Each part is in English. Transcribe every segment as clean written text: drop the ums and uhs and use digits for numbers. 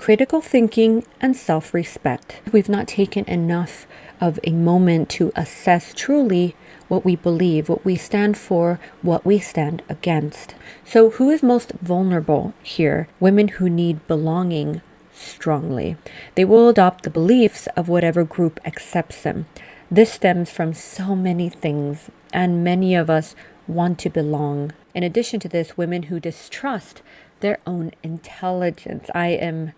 critical thinking and self-respect. We've not taken enough of a moment to assess truly what we believe, what we stand for, what we stand against. So who is most vulnerable here? Women who need belonging strongly. They will adopt the beliefs of whatever group accepts them. This stems from so many things, and many of us want to belong. In addition to this, women who distrust their own intelligence. I am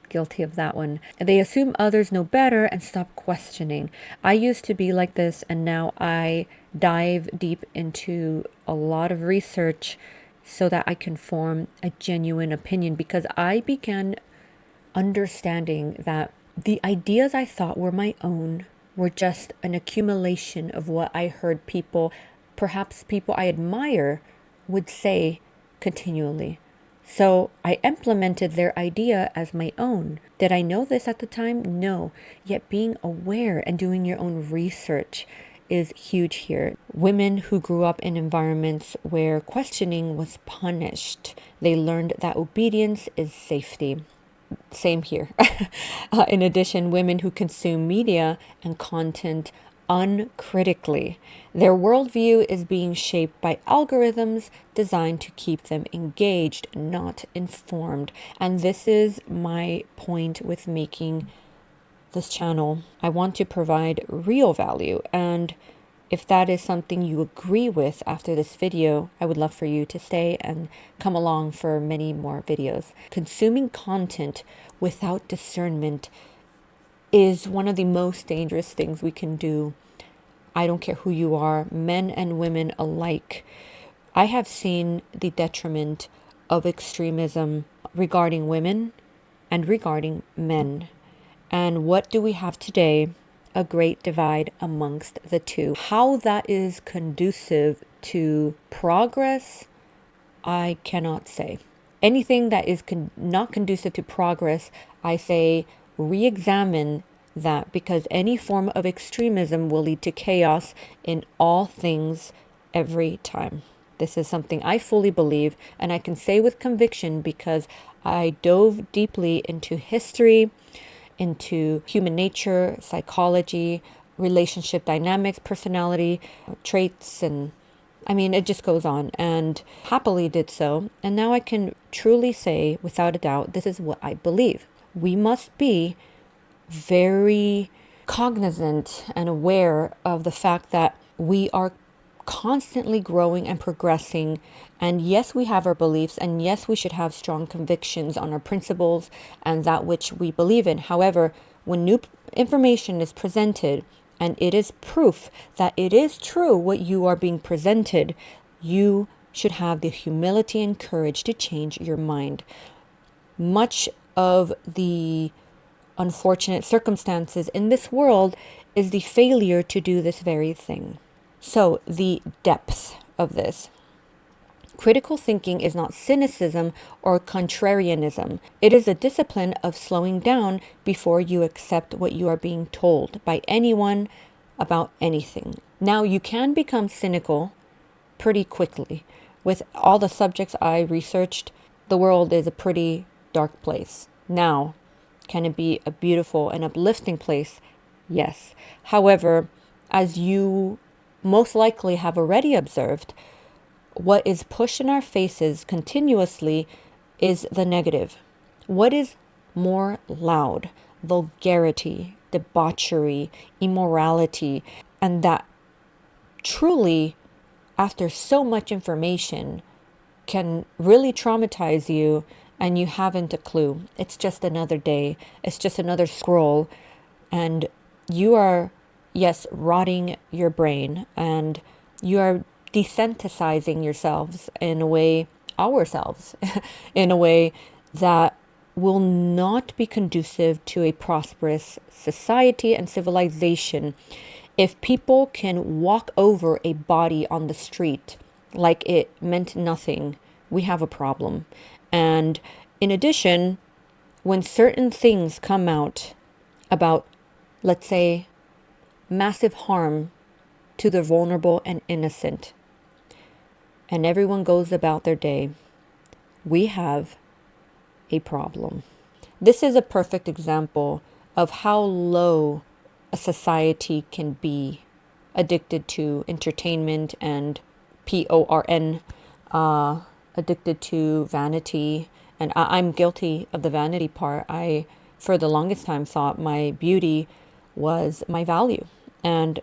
guilty of that one. They assume others know better and stop questioning. I used to be like this, and now I dive deep into a lot of research so that I can form a genuine opinion, because I began understanding that the ideas I thought were my own were just an accumulation of what I heard people, perhaps people I admire, would say continually. So I implemented their idea as my own. Did I know this at the time? No. Yet being aware and doing your own research is huge here. Women who grew up in environments where questioning was punished, they learned that obedience is safety. Same here. In addition, women who consume media and content uncritically. Their worldview is being shaped by algorithms designed to keep them engaged, not informed. And this is my point with making this channel. I want to provide real value, and if that is something you agree with after this video, I would love for you to stay and come along for many more videos. Consuming content without discernment is one of the most dangerous things we can do. I don't care who you are, men and women alike. I have seen the detriment of extremism regarding women and regarding men. And what do we have today? A great divide amongst the two. How that is conducive to progress, I cannot say. Anything that is not conducive to progress, I say re-examine that, because any form of extremism will lead to chaos in all things every time. This is something I fully believe, and I can say with conviction because I dove deeply into history, into human nature, psychology, relationship dynamics, personality, traits, and I mean, it just goes on, and happily did so. And now I can truly say, without a doubt, this is what I believe. We must be very cognizant and aware of the fact that we are constantly growing and progressing. And yes, we have our beliefs, and yes, we should have strong convictions on our principles and that which we believe in. However, when new information is presented and it is proof that it is true what you are being presented, you should have the humility and courage to change your mind. Much of the unfortunate circumstances in this world is the failure to do this very thing. So the depth of this. Critical thinking is not cynicism or contrarianism. It is a discipline of slowing down before you accept what you are being told by anyone about anything. Now, you can become cynical pretty quickly. With all the subjects I researched, the world is a pretty dark place. Now, can it be a beautiful and uplifting place? Yes. However, as you most likely have already observed, what is pushed in our faces continuously is the negative. What is more loud? Vulgarity, debauchery, immorality, and that truly, after so much information, can really traumatize you, and you haven't a clue. It's just another day. It's just another scroll, and you are, yes, rotting your brain, and you are desensitizing yourselves in a way, ourselves, in a way that will not be conducive to a prosperous society and civilization. If people can walk over a body on the street like it meant nothing, we have a problem. And in addition, when certain things come out about, let's say, massive harm to the vulnerable and innocent, and everyone goes about their day, we have a problem. This is a perfect example of how low a society can be addicted to entertainment and porn, addicted to vanity. And I'm guilty of the vanity part. I, for the longest time, thought my beauty was my value. And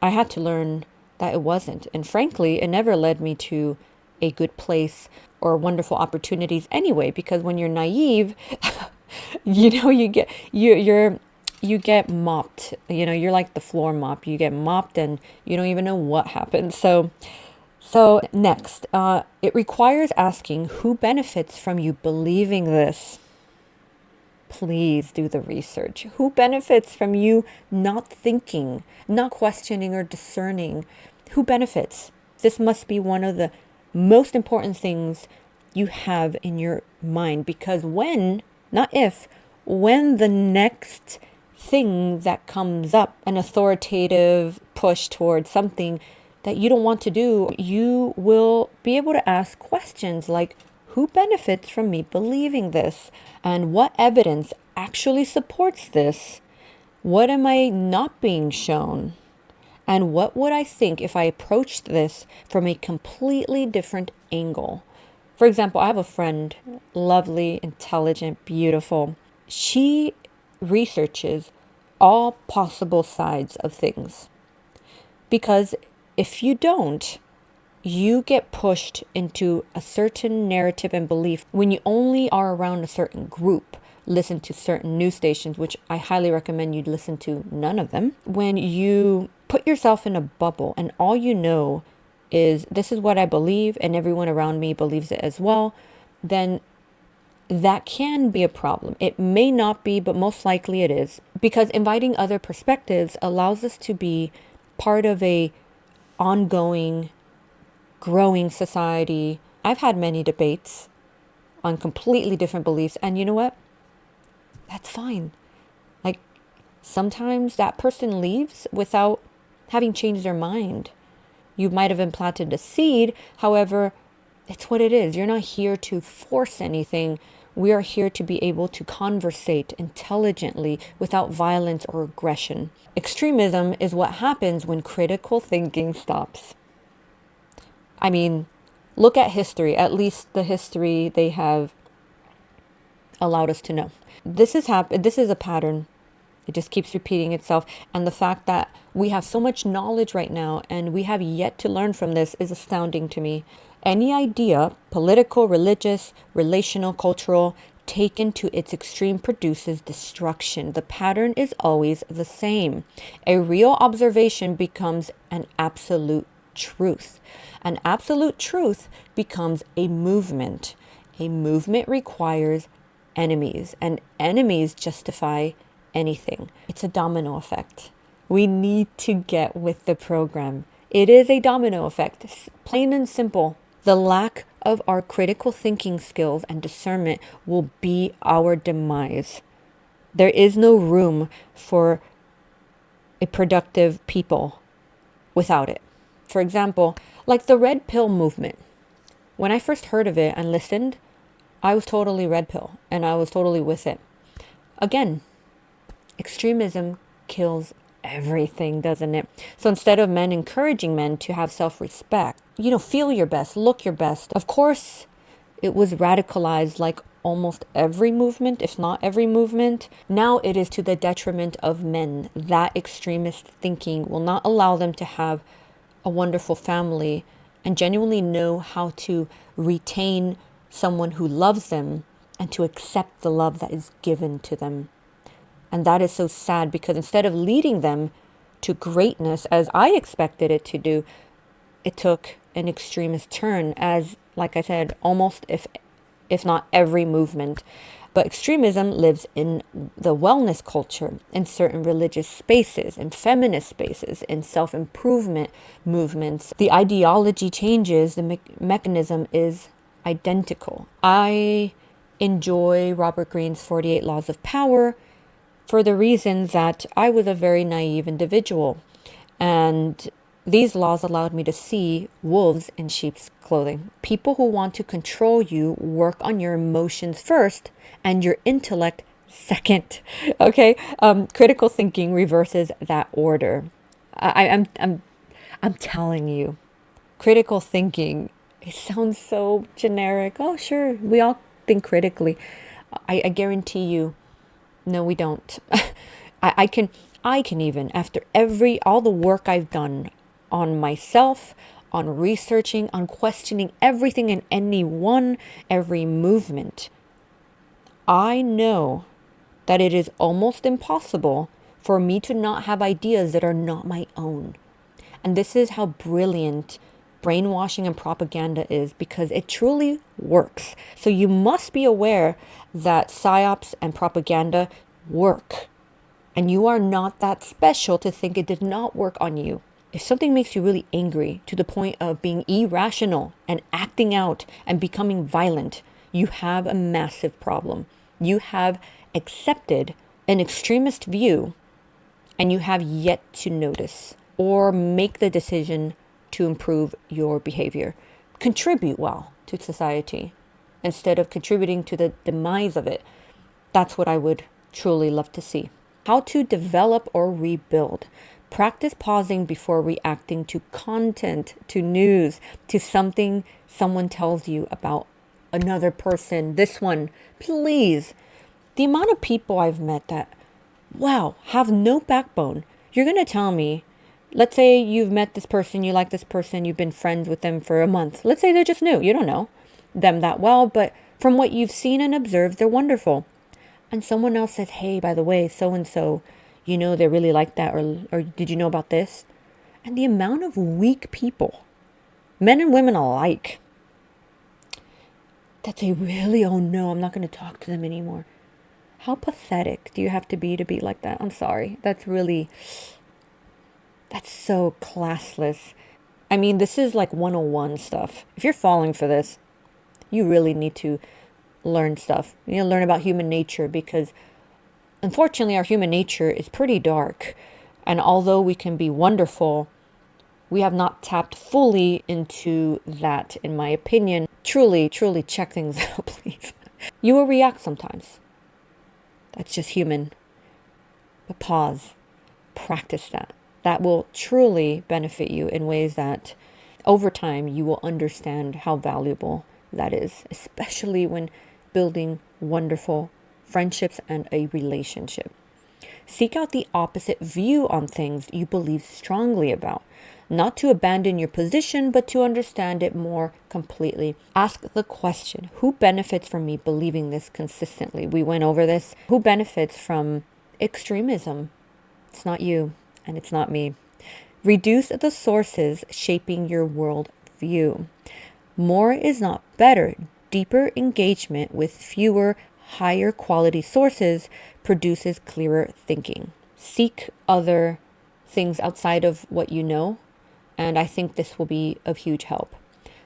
I had to learn that it wasn't. And frankly, it never led me to a good place or wonderful opportunities anyway, because when you're naive, you get mopped. You're like the floor mop. You get mopped and you don't even know what happened. So next, it requires asking who benefits from you believing this. Please do the research. Who benefits from you not thinking, not questioning or discerning? Who benefits? This must be one of the most important things you have in your mind, because when, not if, when the next thing that comes up, an authoritative push towards something that you don't want to do, you will be able to ask questions like, who benefits from me believing this? And what evidence actually supports this? What am I not being shown? And what would I think if I approached this from a completely different angle? For example, I have a friend, lovely, intelligent, beautiful. She researches all possible sides of things. Because if you don't, you get pushed into a certain narrative and belief when you only are around a certain group, listen to certain news stations, which I highly recommend you listen to none of them. When you put yourself in a bubble and all you know is this is what I believe and everyone around me believes it as well, then that can be a problem. It may not be, but most likely it is, because inviting other perspectives allows us to be part of a ongoing, growing society. I've had many debates on completely different beliefs, and you know what? That's fine. Like, sometimes that person leaves without having changed their mind. You might have implanted a seed, however, it's what it is. You're not here to force anything. We are here to be able to conversate intelligently without violence or aggression. Extremism is what happens when critical thinking stops. I mean, look at history, at least the history they have allowed us to know. This is a pattern. It just keeps repeating itself. And the fact that we have so much knowledge right now and we have yet to learn from this is astounding to me. Any idea, political, religious, relational, cultural, taken to its extreme produces destruction. The pattern is always the same. A real observation becomes an absolute truth. An absolute truth becomes a movement. A movement requires enemies, and enemies justify anything. It's a domino effect. We need to get with the program. It is a domino effect, plain and simple. The lack of our critical thinking skills and discernment will be our demise. There is no room for a productive people without it. For example, like the red pill movement. When I first heard of it and listened, I was totally red pill and I was totally with it. Again, extremism kills everything, doesn't it? So instead of men encouraging men to have self-respect, feel your best, look your best. Of course, it was radicalized like almost every movement, if not every movement. Now it is to the detriment of men. That extremist thinking will not allow them to have a wonderful family and genuinely know how to retain someone who loves them and to accept the love that is given to them. And that is so sad, because instead of leading them to greatness as I expected it to do, it took an extremist turn, as, like I said, almost if not every movement. But extremism lives in the wellness culture, in certain religious spaces, in feminist spaces, in self-improvement movements. The ideology changes, the mechanism is identical. I enjoy Robert Greene's 48 Laws of Power for the reason that I was a very naive individual. And These laws allowed me to see wolves in sheep's clothing. People who want to control you work on your emotions first and your intellect second. Okay, critical thinking reverses that order. I'm telling you, critical thinking. It sounds so generic. Oh, sure, we all think critically. I guarantee you, no, we don't. I can even, after all the work I've done on myself, on researching, on questioning everything and anyone, every movement, I know that it is almost impossible for me to not have ideas that are not my own. And this is how brilliant brainwashing and propaganda is, because it truly works. So you must be aware that psyops and propaganda work. And you are not that special to think it did not work on you. If something makes you really angry to the point of being irrational and acting out and becoming violent, you have a massive problem. You have accepted an extremist view and you have yet to notice or make the decision to improve your behavior. Contribute well to society instead of contributing to the demise of it. That's what I would truly love to see. How to develop or rebuild. Practice pausing before reacting to content, to news, to something someone tells you about another person. This one, please. The amount of people I've met that, wow, have no backbone. You're going to tell me, let's say you've met this person, you like this person, you've been friends with them for a month. Let's say they're just new. You don't know them that well, but from what you've seen and observed, they're wonderful. And someone else says, hey, by the way, so-and-so, you know, they really like that, or did you know about this? And the amount of weak people, men and women alike, that say, really, oh no, I'm not going to talk to them anymore. How pathetic do you have to be like that? I'm sorry. That's so classless. I mean, this is like 101 stuff. If you're falling for this, you really need to learn stuff. You need to learn about human nature, because unfortunately our human nature is pretty dark. And although we can be wonderful, we have not tapped fully into that, in my opinion. Truly, truly check things out, please. You will react sometimes. That's just human. But pause. Practice that. That will truly benefit you in ways that over time you will understand how valuable that is, especially when building wonderful friendships and a relationship. Seek out the opposite view on things you believe strongly about, not to abandon your position, but to understand it more completely. Ask the question, who benefits from me believing this consistently? We went over this. Who benefits from extremism? It's not you, and it's not me. Reduce the sources shaping your world view. More is not better. Deeper engagement with fewer, higher quality sources produces clearer thinking. Seek other things outside of what you know, and I think this will be of huge help.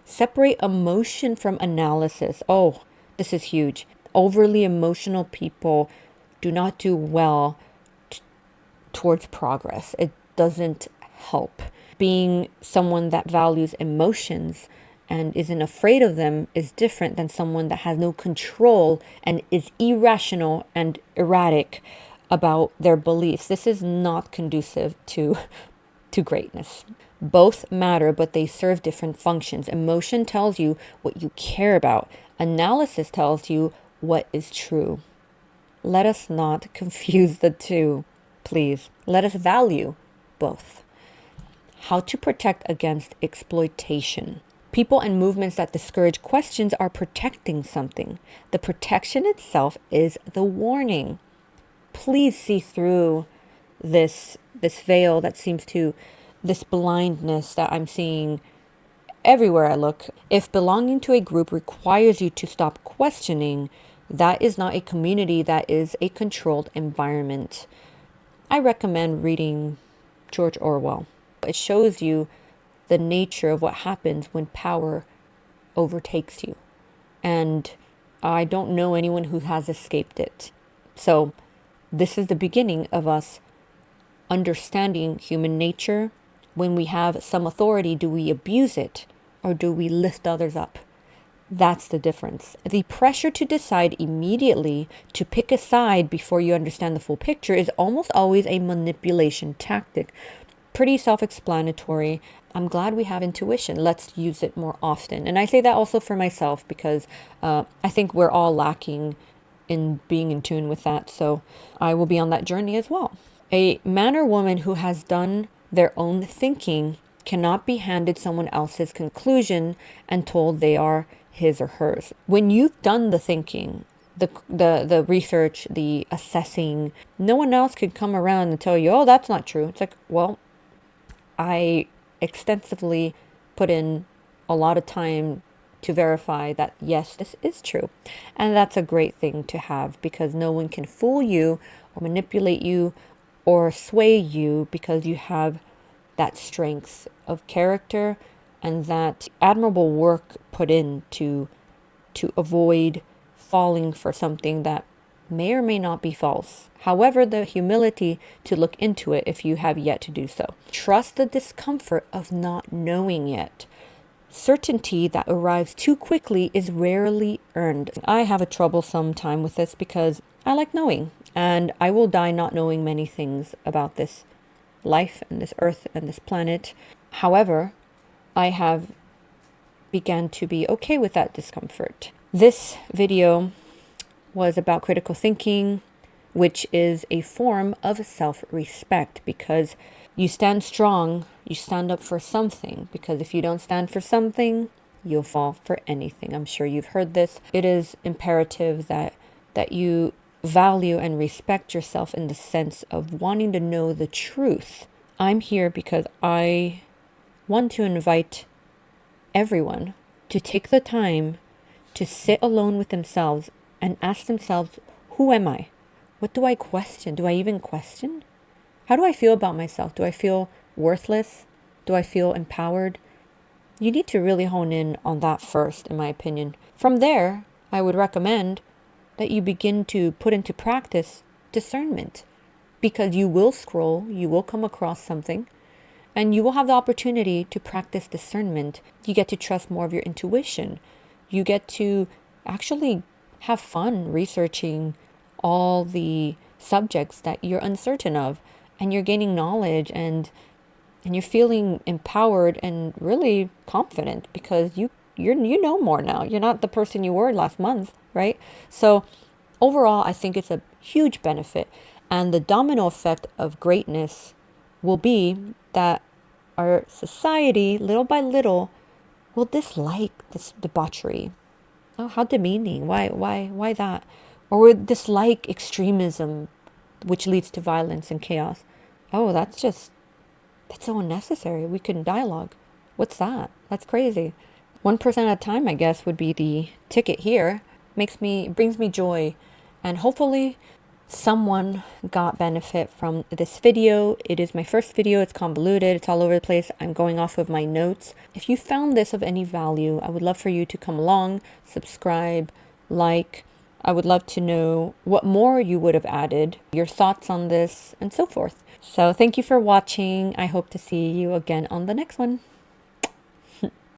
Separate emotion from analysis. Oh, this is huge. Overly emotional people do not do well towards progress. It doesn't help. Being someone that values emotions and isn't afraid of them is different than someone that has no control and is irrational and erratic about their beliefs. This is not conducive to greatness. Both matter, but they serve different functions. Emotion tells you what you care about. Analysis tells you what is true. Let us not confuse the two, please. Let us value both. How to protect against exploitation. People and movements that discourage questions are protecting something. The protection itself is the warning. Please see through this veil that seems to, this blindness that I'm seeing everywhere I look. If belonging to a group requires you to stop questioning, that is not a community, that is a controlled environment. I recommend reading George Orwell. It shows you the nature of what happens when power overtakes you. And I don't know anyone who has escaped it. So this is the beginning of us understanding human nature, when we have some authority, do we abuse it or do we lift others up? That's the difference. The pressure to decide immediately, to pick a side before you understand the full picture, is almost always a manipulation tactic. Pretty self-explanatory. I'm glad we have intuition. Let's use it more often. And I say that also for myself because I think we're all lacking in being in tune with that. So I will be on that journey as well. A man or woman who has done their own thinking cannot be handed someone else's conclusion and told they are his or hers. When you've done the thinking, the research, the assessing, no one else could come around and tell you, oh, that's not true. It's like, well, I extensively put in a lot of time to verify that, yes, this is true. And that's a great thing to have because no one can fool you or manipulate you or sway you because you have that strength of character and that admirable work put in to avoid falling for something that may or may not be false. However, the humility to look into it if you have yet to do so. Trust the discomfort of not knowing yet. Certainty that arrives too quickly is rarely earned. I have a troublesome time with this because I like knowing, and I will die not knowing many things about this life and this earth and this planet. However, I have began to be okay with that discomfort. This video was about critical thinking, which is a form of self-respect because you stand strong, you stand up for something, because if you don't stand for something, you'll fall for anything. I'm sure you've heard this. It is imperative that you value and respect yourself in the sense of wanting to know the truth. I'm here because I want to invite everyone to take the time to sit alone with themselves and ask themselves, who am I? What do I question? Do I even question? How do I feel about myself? Do I feel worthless? Do I feel empowered? You need to really hone in on that first, in my opinion. From there, I would recommend that you begin to put into practice discernment, because you will scroll, you will come across something, and you will have the opportunity to practice discernment. You get to trust more of your intuition. You get to actually have fun researching all the subjects that you're uncertain of, and you're gaining knowledge and you're feeling empowered and really confident because you know more now. You're not the person you were last month, right? So overall, I think it's a huge benefit, and the domino effect of greatness will be that our society, little by little, will dislike this debauchery. Oh, how demeaning. Why that? Or will dislike extremism, which leads to violence and chaos. Oh, that's so unnecessary. We couldn't dialogue. What's that? That's crazy. 1% at a time, I guess, would be the ticket here. Brings me joy. And hopefully someone got benefit from this video. It is my first video. It's convoluted. It's all over the place. I'm going off of my notes. If you found this of any value, I would love for you to come along, subscribe, like. I would love to know what more you would have added, your thoughts on this, and so forth. So thank you for watching. I hope to see you again on the next one.